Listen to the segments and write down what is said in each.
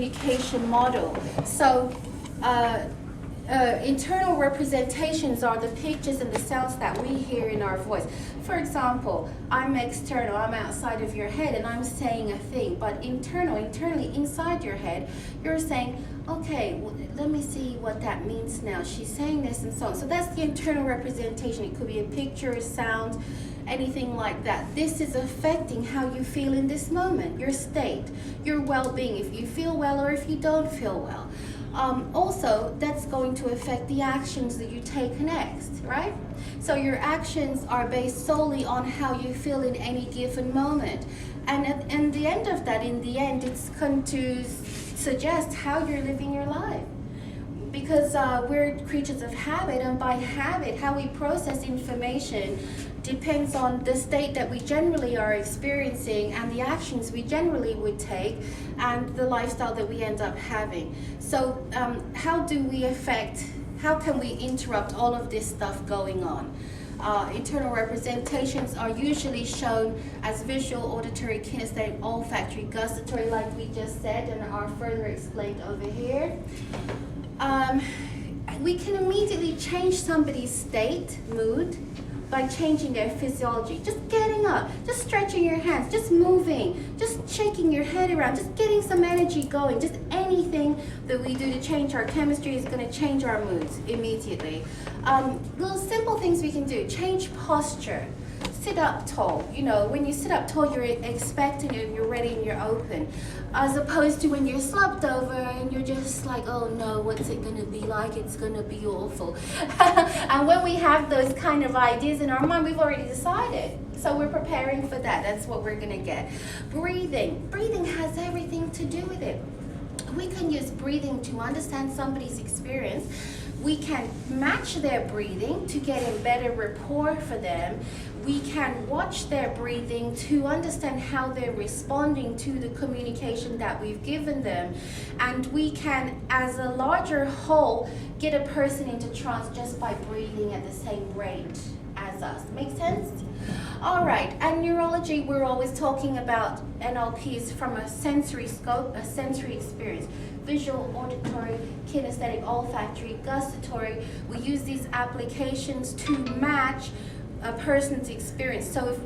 communication model. So internal representations are the pictures and the sounds that we hear in our voice. For example, I'm external, I'm outside of your head and I'm saying a thing, but internally inside your head, you're saying, okay, well, let me see what that means now. She's saying this and so on. So that's the internal representation. It could be a picture, a sound, anything like that. This is affecting how you feel in this moment, your state, your well-being, if you feel well or if you don't feel well. Also, that's going to affect the actions that you take next, right? So your actions are based solely on how you feel in any given moment. And at the end of that, in the end, it's going to suggest how you're living your life. Because we're creatures of habit, and by habit, how we process information depends on the state that we generally are experiencing and the actions we generally would take and the lifestyle that we end up having. So how can we interrupt all of this stuff going on? Internal representations are usually shown as visual, auditory, kinesthetic, olfactory, gustatory, like we just said and are further explained over here. We can immediately change somebody's state, mood, by changing their physiology. Just getting up, just stretching your hands, just moving, just shaking your head around, just getting some energy going. Just anything that we do to change our chemistry is going to change our moods immediately. Little simple things we can do. Change posture. Sit up tall. You know, when you sit up tall, you're expectant and you're ready and you're open. As opposed to when you're slumped over and you're just like, oh no, what's it going to be like? It's going to be awful. And when we have those kind of ideas in our mind, we've already decided. So we're preparing for that. That's what we're going to get. Breathing. Breathing has everything to do with it. We can use breathing to understand somebody's experience. We can match their breathing to get a better rapport for them. We can watch their breathing to understand how they're responding to the communication that we've given them. And we can, as a larger whole, get a person into trance just by breathing at the same rate as us. Make sense? All right, and neurology, we're always talking about NLPs from a sensory scope, a sensory experience. Visual, auditory, kinesthetic, olfactory, gustatory. We use these applications to match a person's experience. So if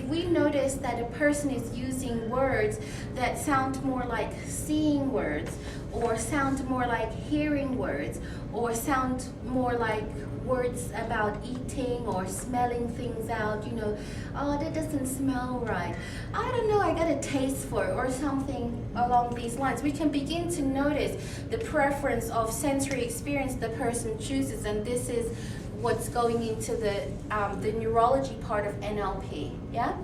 we notice that a person is using words that sound more like seeing words, or sound more like hearing words, or sound more like words about eating or smelling things out, you know, oh, that doesn't smell right. I don't know, I got a taste for it, or something along these lines. We can begin to notice the preference of sensory experience the person chooses, and this is what's going into the neurology part of NLP, yeah?